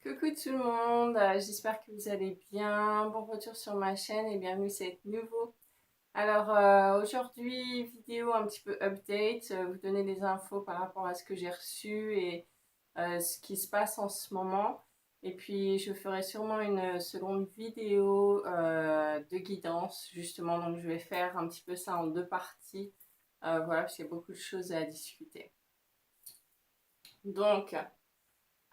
Coucou tout le monde, j'espère que vous allez bien. Bon retour sur ma chaîne et bienvenue si c'est nouveau. Alors aujourd'hui, vidéo un petit peu update, vous donner des infos par rapport à ce que j'ai reçu et ce qui se passe en ce moment. Et puis je ferai sûrement une seconde vidéo de guidance justement, donc je vais faire un petit peu ça en deux parties. Voilà, parce qu'il y a beaucoup de choses à discuter. Donc,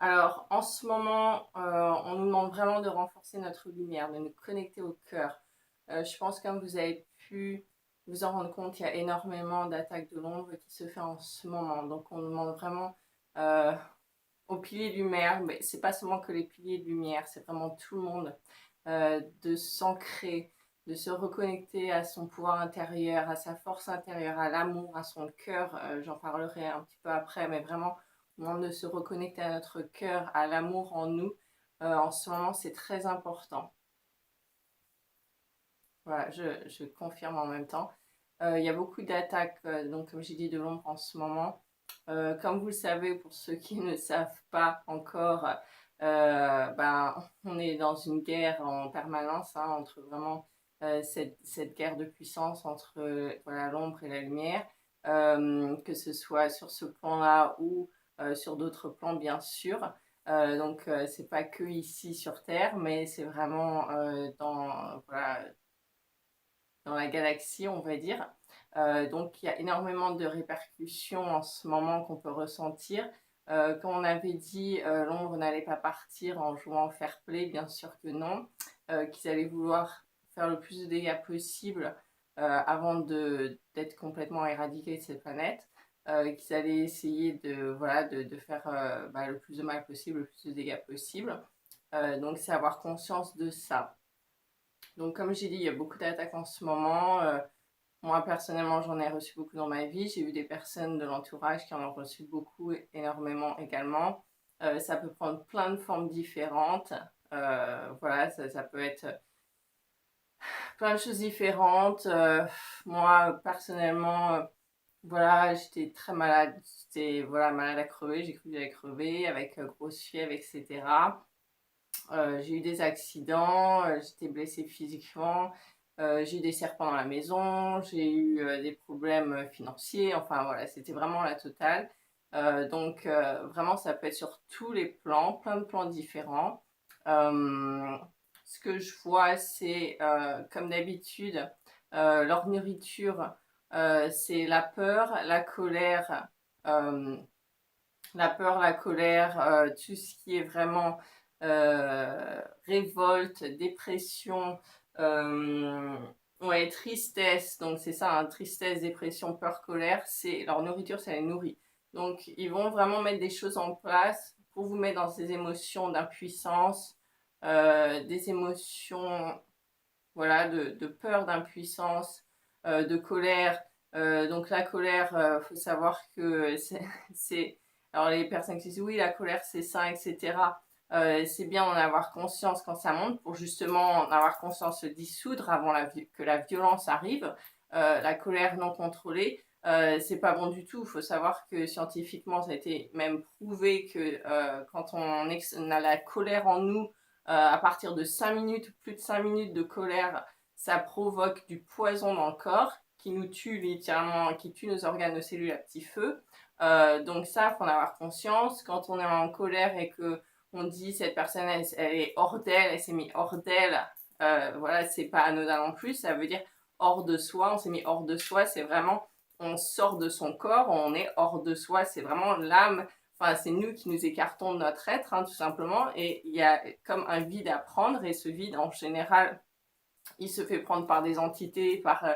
alors, en ce moment, on nous demande vraiment de renforcer notre lumière, de nous connecter au cœur. Je pense, comme vous avez pu vous en rendre compte, il y a énormément d'attaques de l'ombre qui se fait en ce moment. Donc, on nous demande vraiment euh, aux piliers de lumière, mais c'est pas seulement que les piliers de lumière, c'est vraiment tout le monde, de s'ancrer, de se reconnecter à son pouvoir intérieur, à sa force intérieure, à l'amour, à son cœur. J'en parlerai un petit peu après, mais vraiment, au moment de se reconnecter à notre cœur, à l'amour en nous, en ce moment, c'est très important. Voilà, je confirme en même temps. Il y a beaucoup d'attaques, donc comme j'ai dit, de l'ombre en ce moment. Comme vous le savez, pour ceux qui ne savent pas encore, ben, on est dans une guerre en permanence, hein, entre vraiment cette guerre de puissance entre voilà, l'ombre et la lumière, que ce soit sur ce plan-là ou sur d'autres plans, bien sûr. Donc, c'est pas que ici sur Terre, mais c'est vraiment voilà, dans la galaxie, on va dire. Donc il y a énormément de répercussions en ce moment qu'on peut ressentir. Quand on avait dit l'ombre n'allait pas partir en jouant fair play, bien sûr que non. Qu'ils allaient vouloir faire le plus de dégâts possible avant d'être complètement éradiqués de cette planète. Qu'ils allaient essayer voilà, de faire le plus de mal possible, le plus de dégâts possible. Donc c'est avoir conscience de ça. Donc, comme j'ai dit, il y a beaucoup d'attaques en ce moment. Moi, personnellement, j'en ai reçu beaucoup dans ma vie. J'ai eu des personnes de l'entourage qui en ont reçu beaucoup, énormément également. Ça peut prendre plein de formes différentes. Voilà, ça peut être plein de choses différentes. Moi, personnellement, voilà, j'étais très malade. J'étais voilà, malade à crever. J'ai cru que j'allais crever avec grosse fièvre, etc. J'ai eu des accidents, j'étais blessée physiquement, j'ai eu des serpents dans la maison, j'ai eu des problèmes financiers, enfin voilà, c'était vraiment la totale. Donc vraiment, ça peut être sur tous les plans, plein de plans différents. Euh, Ce que je vois, c'est comme d'habitude, leur nourriture, c'est euh, la peur, la colère, tout ce qui est vraiment révolte, dépression, euh, ouais, tristesse. Donc c'est ça, hein, tristesse, dépression, peur, colère, c'est leur nourriture, ça les nourrit. Donc ils vont vraiment mettre des choses en place pour vous mettre dans ces émotions d'impuissance, des émotions voilà, de peur, d'impuissance, de colère. Donc la colère, faut savoir que c'est... Alors les personnes qui disent oui, la colère c'est ça, etc. C'est bien d'en avoir conscience quand ça monte pour justement en avoir conscience, se dissoudre avant que la violence arrive. La colère non contrôlée, c'est pas bon du tout. Il faut savoir que scientifiquement, ça a été même prouvé que quand on a la colère en nous, à partir de 5 minutes, plus de 5 minutes de colère, ça provoque du poison dans le corps qui nous tue littéralement, qui tue nos organes, nos cellules à petit feu. Donc ça, il faut en avoir conscience. Quand on est en colère et que on dit cette personne, elle est hors d'elle, elle s'est mise hors d'elle, voilà, c'est pas anodin non plus. Ça veut dire hors de soi. On s'est mis hors de soi. C'est vraiment, on sort de son corps, on est hors de soi. C'est vraiment l'âme. Enfin, c'est nous qui nous écartons de notre être, hein, tout simplement. Et il y a comme un vide à prendre. Et ce vide, en général, il se fait prendre par des entités, par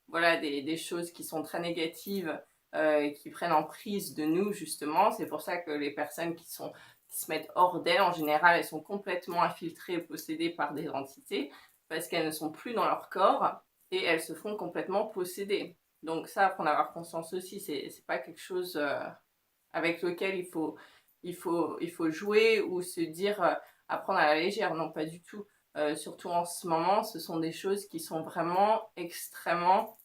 voilà, des choses qui sont très négatives, qui prennent en prise de nous, justement. C'est pour ça que les personnes qui se mettent hors d'elles, en général, elles sont complètement infiltrées, possédées par des entités, parce qu'elles ne sont plus dans leur corps et elles se font complètement posséder. Donc ça, faut en avoir conscience aussi, c'est pas quelque chose avec lequel il faut jouer ou se dire apprendre à la légère. Non, pas du tout. Surtout en ce moment, ce sont des choses qui sont vraiment extrêmement...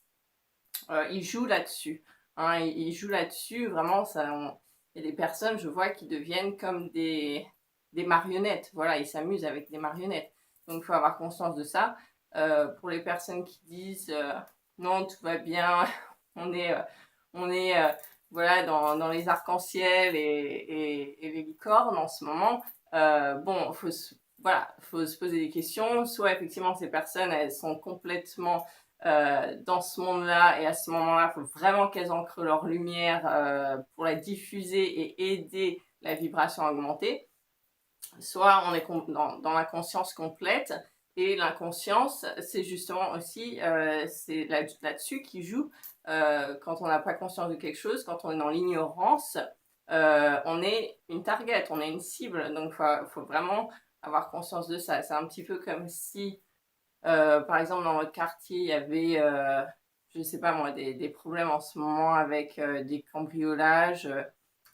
ils jouent là-dessus. Hein, ils jouent là-dessus, vraiment, ça, il y a des personnes, je vois, qui deviennent comme des marionnettes. Voilà, ils s'amusent avec des marionnettes. Donc, il faut avoir conscience de ça. Pour les personnes qui disent non, tout va bien, on est, voilà, dans les arcs-en-ciel et les licornes en ce moment, bon, voilà, faut se poser des questions. Soit effectivement, ces personnes, elles sont complètement dans ce monde-là, et à ce moment-là, il faut vraiment qu'elles ancrent leur lumière pour la diffuser et aider la vibration à augmenter. Soit on est dans la conscience complète, et l'inconscience, c'est justement aussi, c'est là-dessus qui joue quand on n'a pas conscience de quelque chose, quand on est dans l'ignorance, on est une target, on est une cible, donc faut vraiment avoir conscience de ça. C'est un petit peu comme si, par exemple, dans votre quartier, il y avait, je sais pas moi, des problèmes en ce moment avec des cambriolages,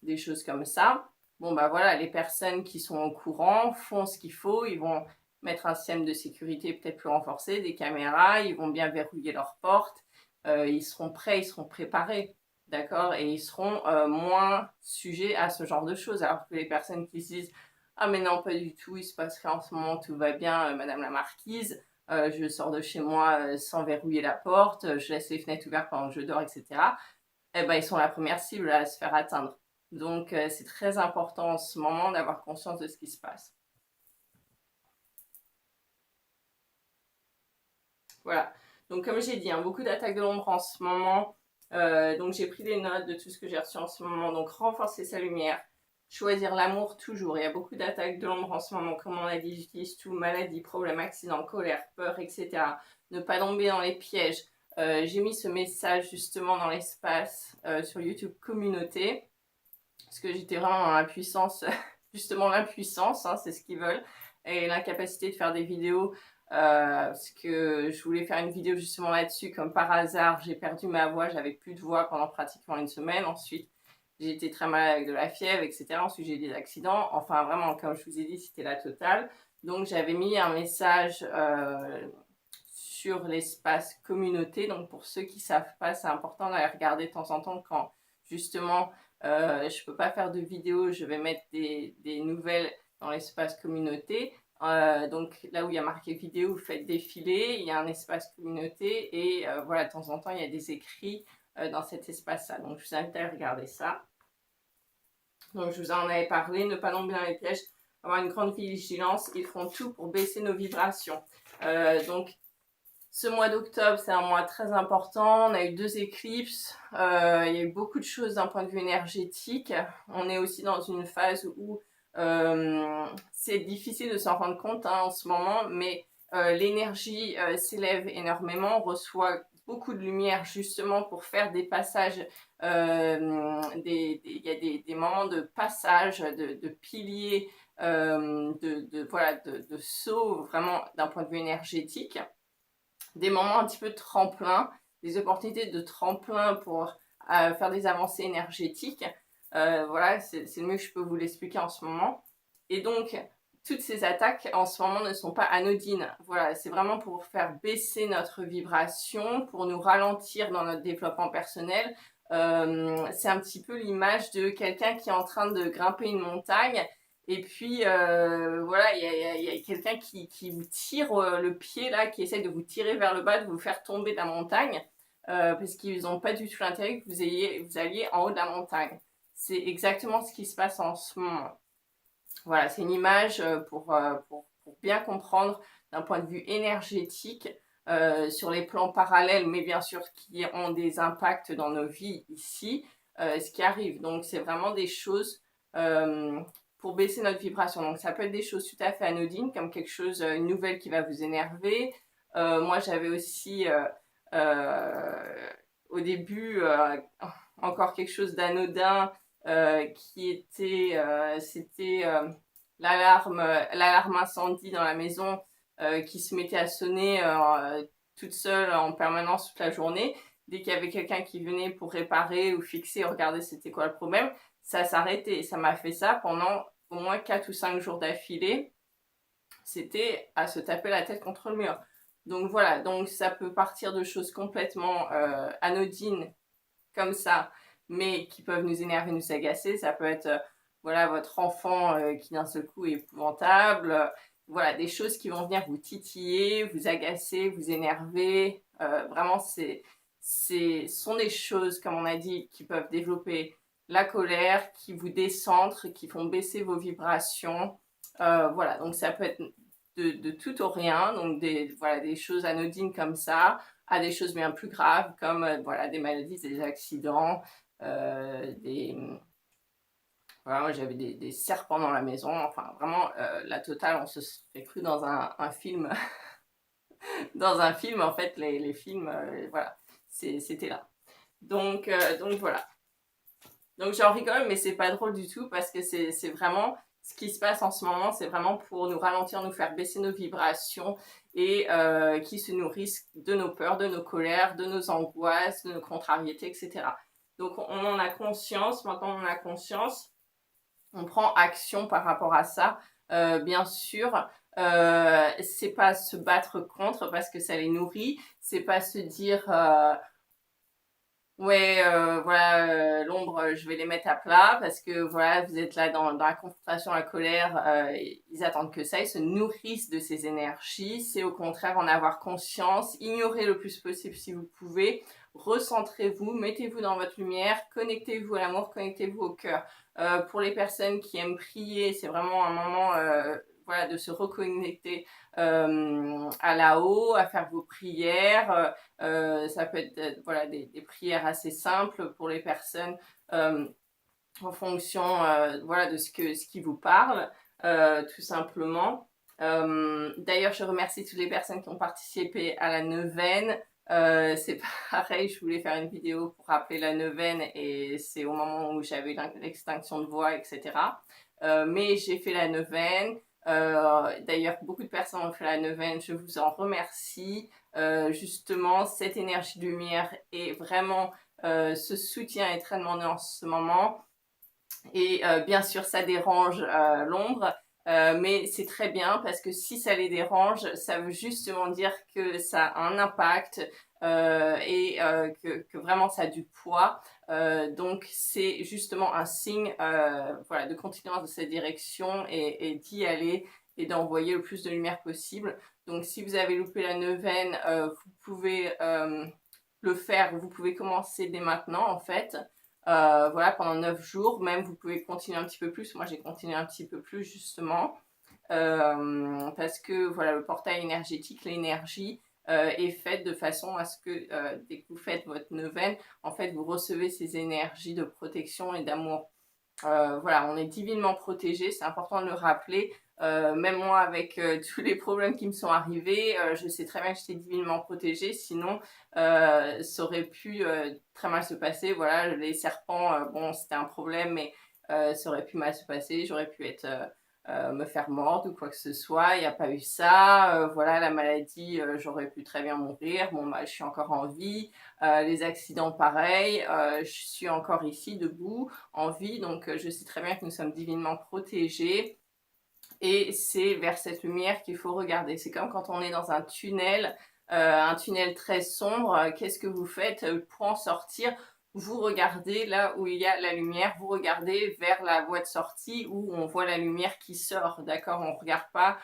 des choses comme ça. Bon, bah voilà, les personnes qui sont au courant font ce qu'il faut, ils vont mettre un système de sécurité peut-être plus renforcé, des caméras, ils vont bien verrouiller leurs portes, ils seront prêts, ils seront préparés, d'accord? Et ils seront moins sujets à ce genre de choses, alors que les personnes qui se disent ah mais non, pas du tout, il se passe rien en ce moment, tout va bien, Madame la Marquise, je sors de chez moi sans verrouiller la porte, je laisse les fenêtres ouvertes pendant que je dors, etc. Eh ben, ils sont la première cible à se faire atteindre. Donc, c'est très important en ce moment d'avoir conscience de ce qui se passe. Voilà. Donc, comme j'ai dit, hein, beaucoup d'attaques de l'ombre en ce moment. Donc, j'ai pris des notes de tout ce que j'ai reçu en ce moment. Donc, renforcer sa lumière. Choisir l'amour toujours. Il y a beaucoup d'attaques de l'ombre en ce moment. Comme on a dit, j'utilise tout. Maladie, problème, accident, colère, peur, etc. Ne pas tomber dans les pièges. J'ai mis ce message justement dans l'espace sur YouTube communauté. Parce que j'étais vraiment dans la puissance, justement l'impuissance, hein, c'est ce qu'ils veulent. Et l'incapacité de faire des vidéos. Parce que je voulais faire une vidéo justement là-dessus, comme par hasard, j'ai perdu ma voix, j'avais plus de voix pendant pratiquement une semaine. Ensuite, j'ai été très malade avec de la fièvre, etc. Ensuite, j'ai eu des accidents. Enfin, vraiment, comme je vous ai dit, c'était la totale. Donc, j'avais mis un message sur l'espace communauté. Donc, pour ceux qui ne savent pas, c'est important d'aller regarder de temps en temps quand, justement, je ne peux pas faire de vidéo, je vais mettre des nouvelles dans l'espace communauté. Donc là où il y a marqué vidéo, vous faites défiler, il y a un espace communauté, et voilà, de temps en temps il y a des écrits dans cet espace-là. Donc je vous invite à regarder ça. Donc je vous en avais parlé, ne pas tomber dans les pièges, avoir une grande vigilance, ils font tout pour baisser nos vibrations. Donc ce mois d'octobre, c'est un mois très important. On a eu 2 éclipses. Il y a eu beaucoup de choses d'un point de vue énergétique. On est aussi dans une phase où c'est difficile de s'en rendre compte en ce moment, mais l'énergie s'élève énormément. On reçoit beaucoup de lumière justement pour faire des passages. Il y a des moments de passage, de piliers, voilà, de sauts vraiment d'un point de vue énergétique. Des moments un petit peu de tremplin, des opportunités de tremplin pour faire des avancées énergétiques. Voilà, c'est le mieux que je peux vous l'expliquer en ce moment. Et donc, toutes ces attaques en ce moment ne sont pas anodines. Voilà, c'est vraiment pour faire baisser notre vibration, pour nous ralentir dans notre développement personnel. C'est un petit peu l'image de quelqu'un qui est en train de grimper une montagne. Et puis, voilà, il y a quelqu'un qui vous tire le pied, là, qui essaye de vous tirer vers le bas, de vous faire tomber de la montagne, parce qu'ils n'ont pas du tout l'intérêt que vous alliez en haut de la montagne. C'est exactement ce qui se passe en ce moment. Voilà, c'est une image pour bien comprendre d'un point de vue énergétique, sur les plans parallèles, mais bien sûr qui ont des impacts dans nos vies ici, ce qui arrive. Donc, c'est vraiment des choses pour baisser notre vibration. Donc, ça peut être des choses tout à fait anodines, comme quelque chose, une nouvelle qui va vous énerver. Moi, j'avais aussi, au début, encore quelque chose d'anodin, qui était, c'était l'alarme incendie dans la maison qui se mettait à sonner toute seule en permanence toute la journée. Dès qu'il y avait quelqu'un qui venait pour réparer ou fixer, regarder c'était quoi le problème, ça s'arrêtait. Ça m'a fait ça pendant au moins 4 ou 5 jours d'affilée. C'était à se taper la tête contre le mur. Donc voilà, donc ça peut partir de choses complètement anodines comme ça, mais qui peuvent nous énerver, nous agacer. Ça peut être voilà, votre enfant qui d'un seul coup est épouvantable, voilà, des choses qui vont venir vous titiller, vous agacer, vous énerver, vraiment ce sont des choses, comme on a dit, qui peuvent développer la colère, qui vous décentrent, qui font baisser vos vibrations, voilà, donc ça peut être de tout au rien, donc voilà, des choses anodines comme ça, à des choses bien plus graves comme voilà, des maladies, des accidents, voilà, moi j'avais des serpents dans la maison, enfin vraiment la totale, on se serait cru dans un film, dans un film en fait, les films, voilà, c'était là. Donc voilà. Donc j'en rigole, mais c'est pas drôle du tout parce que c'est vraiment ce qui se passe en ce moment, c'est vraiment pour nous ralentir, nous faire baisser nos vibrations et qui se nourrissent de nos peurs, de nos colères, de nos angoisses, de nos contrariétés, etc. Donc on en a conscience, maintenant on en a conscience, on prend action par rapport à ça. Bien sûr, c'est pas se battre contre parce que ça les nourrit, c'est pas se dire ouais, voilà, l'ombre, je vais les mettre à plat parce que voilà, vous êtes là dans la confrontation, la colère, ils attendent que ça, ils se nourrissent de ces énergies. C'est au contraire en avoir conscience, ignorez le plus possible si vous pouvez, recentrez-vous, mettez-vous dans votre lumière, connectez-vous à l'amour, connectez-vous au cœur. Pour les personnes qui aiment prier, c'est vraiment un moment voilà, de se reconnecter à là-haut, à faire vos prières. Ça peut être voilà, des prières assez simples pour les personnes en fonction voilà, de ce qui vous parle, tout simplement. D'ailleurs, je remercie toutes les personnes qui ont participé à la neuvaine. C'est pareil, je voulais faire une vidéo pour rappeler la neuvaine et c'est au moment où j'avais l'extinction de voix, etc. Mais j'ai fait la neuvaine. D'ailleurs, beaucoup de personnes ont fait la neuvaine, je vous en remercie. Justement, cette énergie de lumière est vraiment, ce soutien est très demandé en ce moment. Et bien sûr, ça dérange l'ombre, mais c'est très bien parce que si ça les dérange, ça veut justement dire que ça a un impact et que vraiment ça a du poids. Donc c'est justement un signe voilà, de continuer dans cette direction et d'y aller et d'envoyer le plus de lumière possible. Donc si vous avez loupé la neuvaine, vous pouvez le faire, vous pouvez commencer dès maintenant en fait. Voilà, pendant 9 jours, même vous pouvez continuer un petit peu plus. Moi, j'ai continué un petit peu plus justement parce que voilà, le portail énergétique, l'énergie est faite de façon à ce que dès que vous faites votre neuvaine, en fait, vous recevez ces énergies de protection et d'amour. Voilà, on est divinement protégé, c'est important de le rappeler. Même moi, avec tous les problèmes qui me sont arrivés, je sais très bien que j'étais divinement protégée, sinon ça aurait pu très mal se passer. Voilà, les serpents, bon, c'était un problème, mais ça aurait pu mal se passer. J'aurais pu être me faire mordre ou quoi que ce soit. Il n'y a pas eu ça. Voilà, la maladie, j'aurais pu très bien mourir. Bon, bah, je suis encore en vie. Les accidents, pareil. Je suis encore ici, debout, en vie. Donc, je sais très bien que nous sommes divinement protégés. Et c'est vers cette lumière qu'il faut regarder. C'est comme quand on est dans un tunnel très sombre. Qu'est-ce que vous faites pour en sortir? Vous regardez là où il y a la lumière, vous regardez vers la voie de sortie où on voit la lumière qui sort, d'accord? On ne regarde pas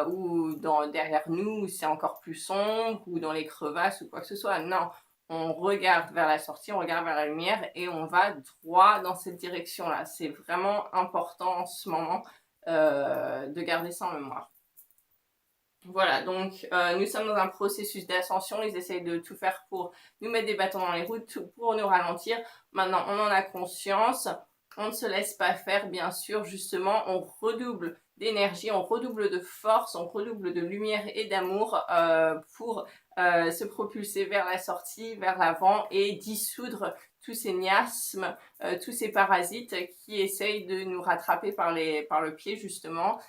ou derrière nous où c'est encore plus sombre ou dans les crevasses ou quoi que ce soit. Non, on regarde vers la sortie, on regarde vers la lumière et on va droit dans cette direction-là. C'est vraiment important en ce moment de garder ça en mémoire. Voilà, donc nous sommes dans un processus d'ascension, ils essayent de tout faire pour nous mettre des bâtons dans les roues, pour nous ralentir. Maintenant, on en a conscience, on ne se laisse pas faire, bien sûr, justement, on redouble d'énergie, on redouble de force, on redouble de lumière et d'amour pour se propulser vers la sortie, vers l'avant et dissoudre tous ces miasmes, tous ces parasites qui essayent de nous rattraper par le pied, justement,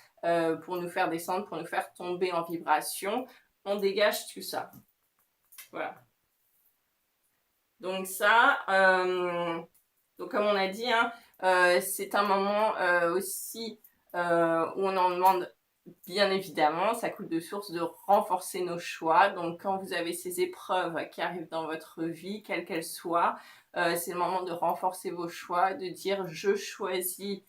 pour nous faire descendre, pour nous faire tomber en vibration. On dégage tout ça. Voilà. Donc ça, donc comme on a dit, hein, c'est un moment aussi où on en demande bien évidemment, ça coule de source de renforcer nos choix. Donc quand vous avez ces épreuves qui arrivent dans votre vie, quelles qu'elles soient, c'est le moment de renforcer vos choix, de dire je choisis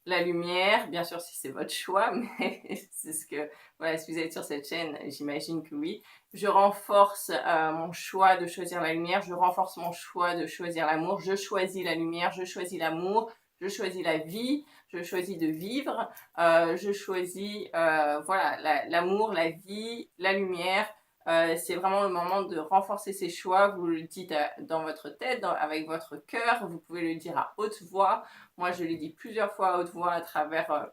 la lumière, bien sûr si c'est votre choix, mais c'est ce que, voilà, si vous êtes sur cette chaîne, j'imagine que oui. Je renforce mon choix de choisir la lumière, je renforce mon choix de choisir l'amour, je choisis la lumière, je choisis l'amour, je choisis la vie, je choisis de vivre, je choisis voilà, l'amour, la vie, la lumière. C'est vraiment le moment de renforcer ces choix. Vous le dites dans votre tête, avec votre cœur. Vous pouvez le dire à haute voix. Moi, je l'ai dit plusieurs fois à haute voix à travers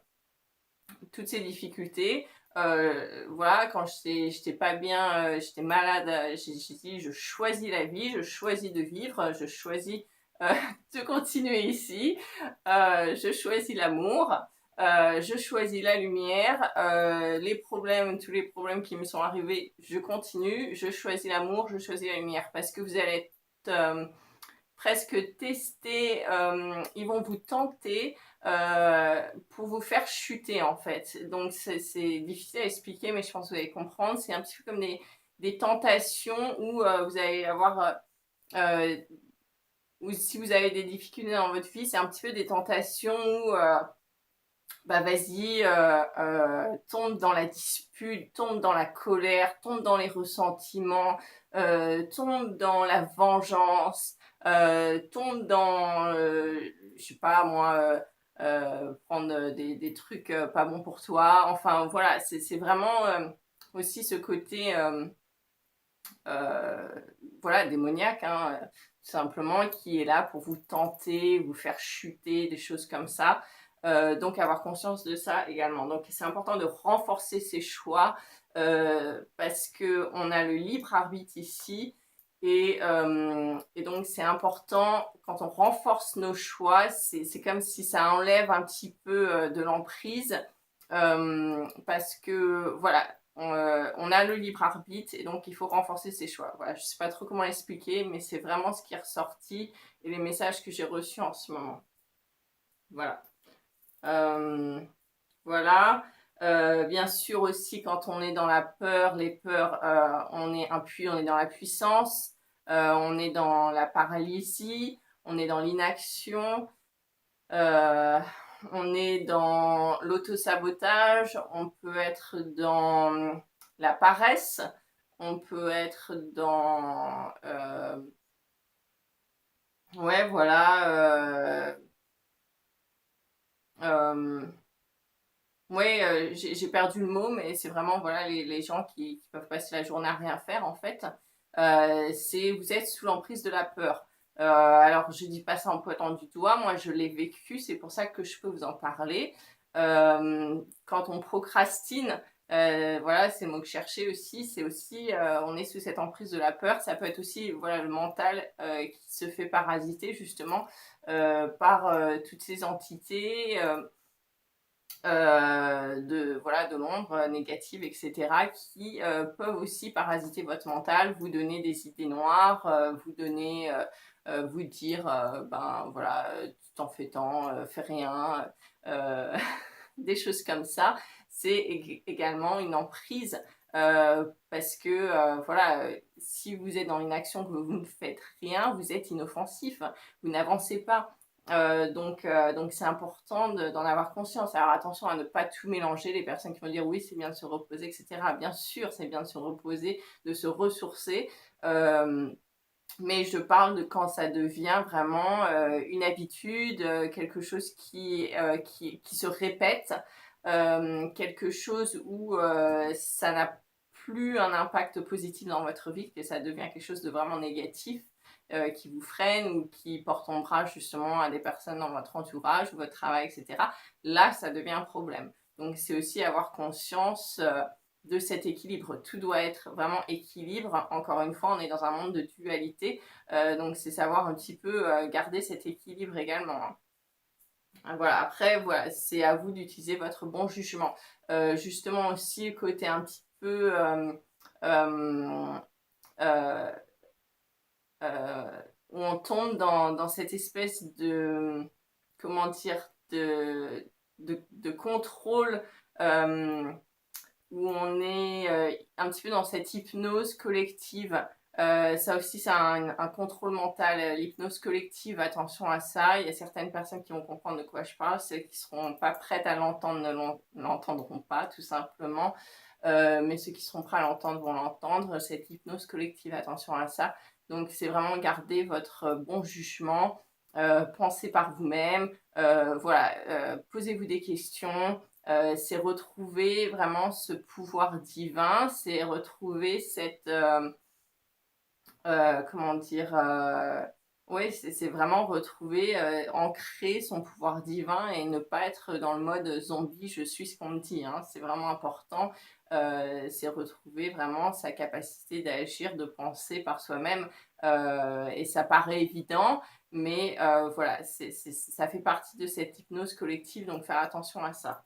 toutes ces difficultés. Voilà, quand j'étais pas bien, j'étais malade, j'ai dit je choisis la vie, je choisis de vivre, je choisis de continuer ici, je choisis l'amour, je choisis la lumière, les problèmes, tous les problèmes qui me sont arrivés, je continue, je choisis l'amour, je choisis la lumière, parce que vous allez être presque tester, ils vont vous tenter pour vous faire chuter en fait. Donc c'est difficile à expliquer, mais je pense que vous allez comprendre. C'est un petit peu comme des tentations où vous allez avoir, ou si vous avez des difficultés dans votre vie, c'est un petit peu des tentations où bah vas-y, tombe dans la dispute, tombe dans la colère, tombe dans les ressentiments, tombe dans la vengeance, tombe dans, je sais pas moi, prendre des trucs pas bons pour toi. Enfin voilà, c'est vraiment aussi ce côté, euh, voilà, démoniaque, hein, tout simplement, qui est là pour vous tenter, vous faire chuter, des choses comme ça. Donc avoir conscience de ça également. Donc c'est important de renforcer ses choix parce que on a le libre arbitre ici et donc c'est important quand on renforce nos choix, c'est comme si ça enlève un petit peu de l'emprise parce que voilà, on a le libre arbitre et donc il faut renforcer ses choix. Voilà, je ne sais pas trop comment expliquer, mais c'est vraiment ce qui est ressorti et les messages que j'ai reçus en ce moment. Voilà. Euh, voilà. Bien sûr aussi quand on est dans la peur, les peurs, on est impui, on est dans la puissance, on est dans la paralysie, on est dans l'inaction. Euh, on est dans l'autosabotage, on peut être dans la paresse, on peut être dans... ouais, voilà. Euh, ouais, j'ai perdu le mot, mais c'est vraiment voilà, les gens qui peuvent passer la journée à rien faire, en fait. Vous êtes sous l'emprise de la peur. Alors, je dis pas ça en pointant du doigt, moi je l'ai vécu, c'est pour ça que je peux vous en parler. Quand on procrastine, voilà, c'est le mot que je cherchais aussi, c'est aussi, on est sous cette emprise de la peur, ça peut être aussi, voilà, le mental qui se fait parasiter justement par toutes ces entités. Voilà, de l'ombre négative, etc., qui peuvent aussi parasiter votre mental, vous donner des idées noires, vous dire, ben voilà, tu t'en fais tant, fais rien, euh, des choses comme ça. C'est également une emprise parce que voilà, si vous êtes dans une action que vous ne faites rien, vous êtes inoffensif, vous n'avancez pas. Donc c'est important d'en avoir conscience. Alors attention à ne pas tout mélanger, les personnes qui vont dire oui c'est bien de se reposer, etc. Bien sûr c'est bien de se reposer, de se ressourcer, mais je parle de quand ça devient vraiment une habitude, quelque chose qui se répète, quelque chose où ça n'a plus un impact positif dans votre vie, que ça devient quelque chose de vraiment négatif qui vous freine ou qui porte ombrage justement à des personnes dans votre entourage ou votre travail, etc. Là, ça devient un problème. Donc, c'est aussi avoir conscience de cet équilibre. Tout doit être vraiment équilibre. Encore une fois, on est dans un monde de dualité. Donc, c'est savoir un petit peu garder cet équilibre également, hein. Voilà, après, voilà, c'est à vous d'utiliser votre bon jugement. Justement aussi, le côté un petit peu euh, euh, où on tombe dans cette espèce de, comment dire, de contrôle, où on est un petit peu dans cette hypnose collective, Ça aussi, c'est un contrôle mental, l'hypnose collective, attention à ça. Il y a certaines personnes qui vont comprendre de quoi je parle, celles qui ne seront pas prêtes à l'entendre ne l'entendront pas, tout simplement. Mais ceux qui seront prêts à l'entendre vont l'entendre. Cette hypnose collective, attention à ça. Donc, c'est vraiment garder votre bon jugement, pensez par vous-même, voilà, posez-vous des questions. C'est retrouver vraiment ce pouvoir divin, c'est retrouver cette comment dire, oui, c'est vraiment retrouver, ancrer son pouvoir divin et ne pas être dans le mode zombie, je suis ce qu'on me dit, hein. C'est vraiment important, c'est retrouver vraiment sa capacité d'agir, de penser par soi-même, et ça paraît évident, mais voilà, ça fait partie de cette hypnose collective, donc faire attention à ça.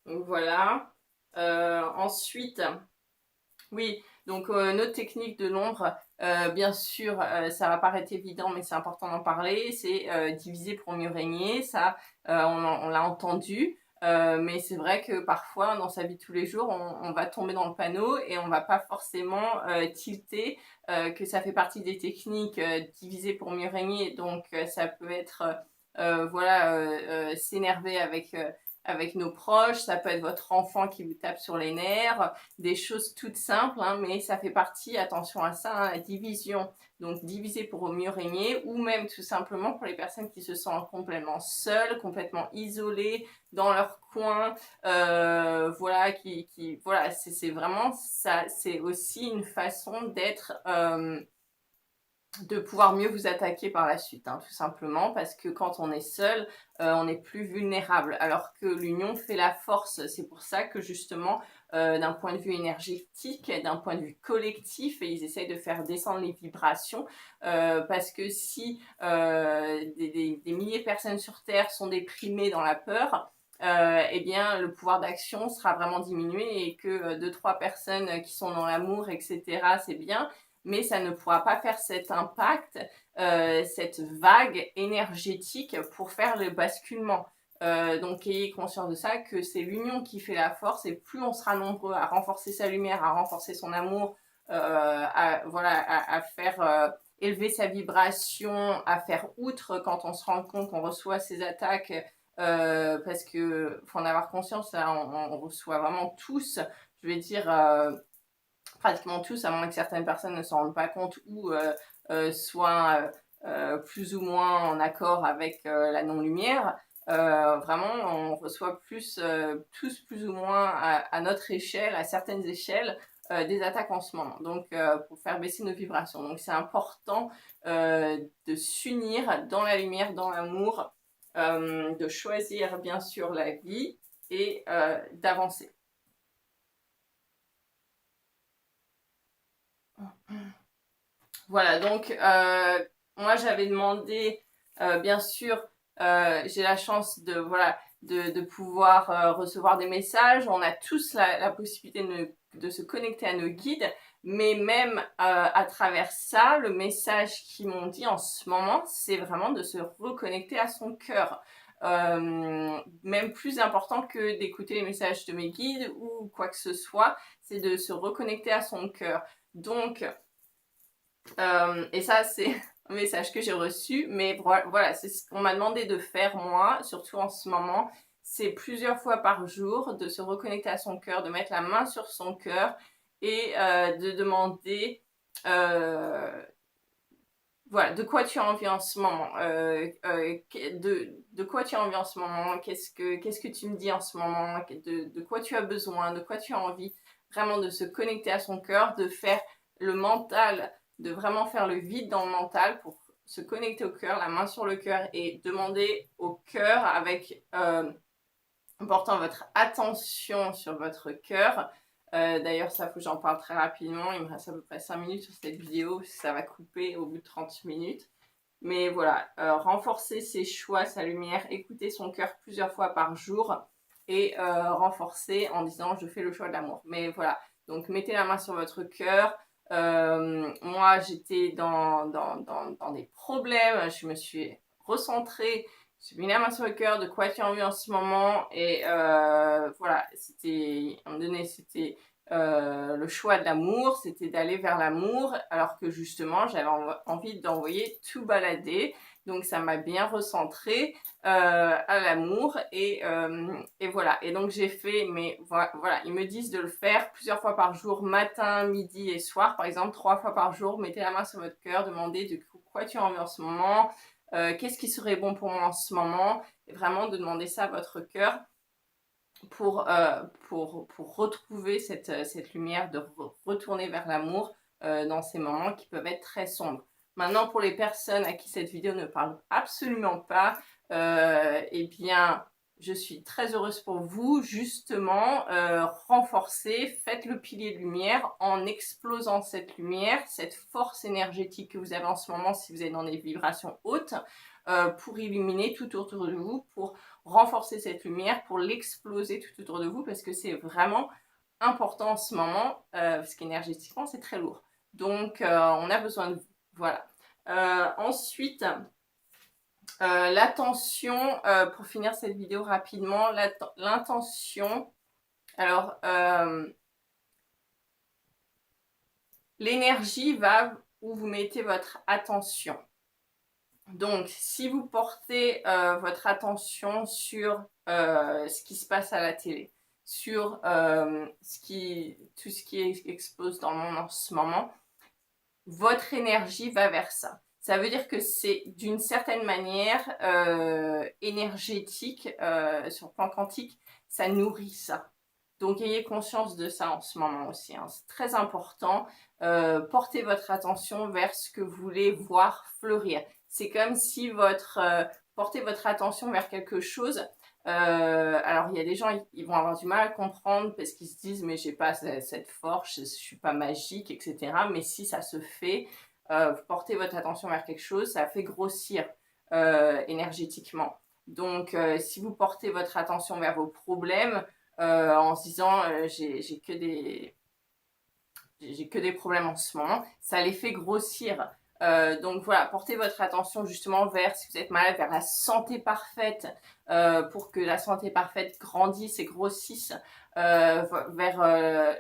Donc voilà. Ensuite, oui, donc notre technique de l'ombre, bien sûr, ça va paraître évident, mais c'est important d'en parler, c'est diviser pour mieux régner, ça, on l'a entendu, mais c'est vrai que parfois, dans sa vie de tous les jours, on va tomber dans le panneau et on va pas forcément tilter que ça fait partie des techniques diviser pour mieux régner, donc ça peut être, voilà, s'énerver avec nos proches, ça peut être votre enfant qui vous tape sur les nerfs, des choses toutes simples, hein, mais ça fait partie, attention à ça, hein, la division. Donc diviser pour mieux régner, ou même tout simplement pour les personnes qui se sentent complètement seules, complètement isolées dans leur coin, voilà, voilà, c'est vraiment ça, c'est aussi une façon d'être de pouvoir mieux vous attaquer par la suite, hein, tout simplement, parce que quand on est seul, on est plus vulnérable, alors que l'union fait la force. C'est pour ça que justement, d'un point de vue énergétique, d'un point de vue collectif, ils essayent de faire descendre les vibrations, parce que si des milliers de personnes sur Terre sont déprimées dans la peur, eh bien, le pouvoir d'action sera vraiment diminué et que deux, trois personnes qui sont dans l'amour, etc., c'est bien, mais ça ne pourra pas faire cet impact, cette vague énergétique pour faire le basculement. Donc ayez conscience de ça, que c'est l'union qui fait la force, et plus on sera nombreux à renforcer sa lumière, à renforcer son amour, voilà, à faire élever sa vibration, à faire outre quand on se rend compte qu'on reçoit ces attaques, parce que faut en avoir conscience, là, on reçoit vraiment tous, je vais dire, pratiquement tous, à moins que certaines personnes ne s'en rendent pas compte ou soient plus ou moins en accord avec la non-lumière. Vraiment, on reçoit tous plus ou moins à notre échelle, à certaines échelles, des attaques en ce moment. Donc, pour faire baisser nos vibrations. Donc, c'est important de s'unir dans la lumière, dans l'amour, de choisir bien sûr la vie et d'avancer. Voilà, donc moi j'avais demandé, bien sûr, j'ai la chance de, voilà, de pouvoir recevoir des messages. On a tous la possibilité de se connecter à nos guides, mais même à travers ça, le message qu'ils m'ont dit en ce moment, c'est vraiment de se reconnecter à son cœur. Même plus important que d'écouter les messages de mes guides ou quoi que ce soit, c'est de se reconnecter à son cœur. Donc, et ça, c'est un message que j'ai reçu, mais voilà, c'est ce qu'on m'a demandé de faire moi, surtout en ce moment. C'est plusieurs fois par jour de se reconnecter à son cœur, de mettre la main sur son cœur et de demander voilà, de quoi tu as envie en ce moment, de quoi tu as envie en ce moment, qu'est-ce que tu me dis en ce moment, de quoi tu as besoin, de quoi tu as envie, vraiment de se connecter à son cœur, de faire le mental, de vraiment faire le vide dans le mental pour se connecter au cœur, la main sur le cœur et demander au cœur avec, en portant votre attention sur votre cœur. D'ailleurs, ça, faut que j'en parle très rapidement. Il me reste à peu près 5 minutes sur cette vidéo. Ça va couper au bout de 30 minutes. Mais voilà, renforcer ses choix, sa lumière, écouter son cœur plusieurs fois par jour et renforcer en disant je fais le choix de l'amour. Mais voilà, donc mettez la main sur votre cœur. Moi, j'étais dans des problèmes. Je me suis recentrée. J'ai mis la main sur le cœur, de quoi tu as envie en ce moment. Et voilà, c'était, à un moment donné, c'était le choix de l'amour, c'était d'aller vers l'amour, alors que justement j'avais envie d'envoyer tout balader. Donc ça m'a bien recentré à l'amour et voilà. Et donc j'ai fait, mais voilà, ils me disent de le faire plusieurs fois par jour, matin, midi et soir. Par exemple, 3 fois par jour, mettez la main sur votre cœur, demandez de quoi tu as envie en ce moment, qu'est-ce qui serait bon pour moi en ce moment, et vraiment de demander ça à votre cœur pour retrouver cette lumière, de retourner vers l'amour dans ces moments qui peuvent être très sombres. Maintenant, pour les personnes à qui cette vidéo ne parle absolument pas, eh bien, je suis très heureuse pour vous. Justement, renforcez, faites le pilier de lumière en explosant cette lumière, cette force énergétique que vous avez en ce moment si vous êtes dans des vibrations hautes, pour illuminer tout autour de vous, pour renforcer cette lumière, pour l'exploser tout autour de vous, parce que c'est vraiment important en ce moment, parce qu'énergétiquement, c'est très lourd. Donc, on a besoin de vous. Voilà. Ensuite, l'attention, pour finir cette vidéo rapidement, l'intention. Alors, l'énergie va où vous mettez votre attention. Donc, si vous portez votre attention sur ce qui se passe à la télé, sur tout ce qui explose dans le monde en ce moment, votre énergie va vers ça. Ça veut dire que c'est d'une certaine manière énergétique, sur le plan quantique, ça nourrit ça. Donc ayez conscience de ça en ce moment aussi, hein. C'est très important. Portez votre attention vers ce que vous voulez voir fleurir. C'est comme si portez votre attention vers quelque chose. Alors il y a des gens, ils vont avoir du mal à comprendre parce qu'ils se disent mais j'ai pas cette force, je suis pas magique, etc. Mais si ça se fait, portez votre attention vers quelque chose, ça fait grossir énergétiquement. Donc si vous portez votre attention vers vos problèmes, en se disant j'ai que des problèmes en ce moment, ça les fait grossir. Donc voilà, portez votre attention justement vers, si vous êtes malade, vers la santé parfaite, pour que la santé parfaite grandisse et grossisse, vers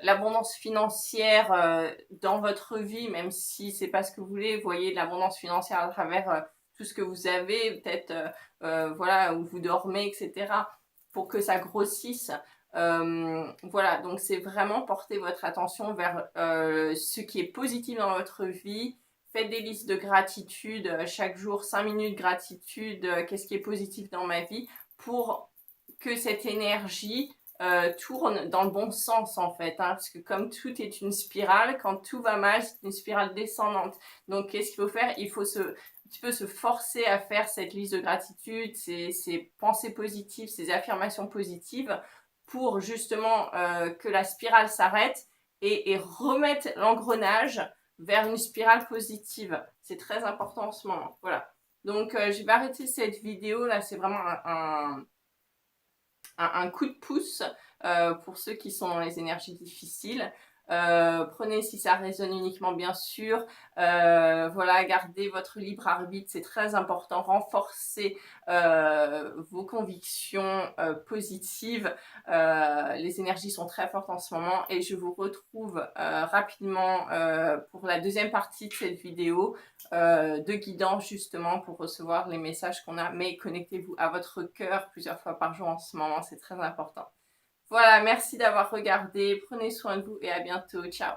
l'abondance financière dans votre vie, même si c'est pas ce que vous voulez, voyez de l'abondance financière à travers tout ce que vous avez, peut-être voilà, où vous dormez, etc., pour que ça grossisse. Voilà, donc c'est vraiment porter votre attention vers ce qui est positif dans votre vie. Faites des listes de gratitude chaque jour, 5 minutes gratitude, qu'est-ce qui est positif dans ma vie, pour que cette énergie tourne dans le bon sens en fait, hein, parce que comme tout est une spirale, quand tout va mal, c'est une spirale descendante. Donc qu'est-ce qu'il faut faire? Il faut un petit peu se forcer à faire cette liste de gratitude, ces pensées positives, ces affirmations positives, pour justement que la spirale s'arrête et remettre l'engrenage vers une spirale positive. C'est très important en ce moment. Voilà. Donc, je vais arrêter cette vidéo. Là, c'est vraiment un coup de pouce pour ceux qui sont dans les énergies difficiles. Prenez si ça résonne uniquement, bien sûr. Voilà, gardez votre libre arbitre, c'est très important. Renforcez vos convictions positives. Les énergies sont très fortes en ce moment et je vous retrouve rapidement pour la deuxième partie de cette vidéo de guidance, justement pour recevoir les messages qu'on a. Mais connectez-vous à votre cœur plusieurs fois par jour en ce moment, c'est très important. Voilà, merci d'avoir regardé, prenez soin de vous et à bientôt, ciao.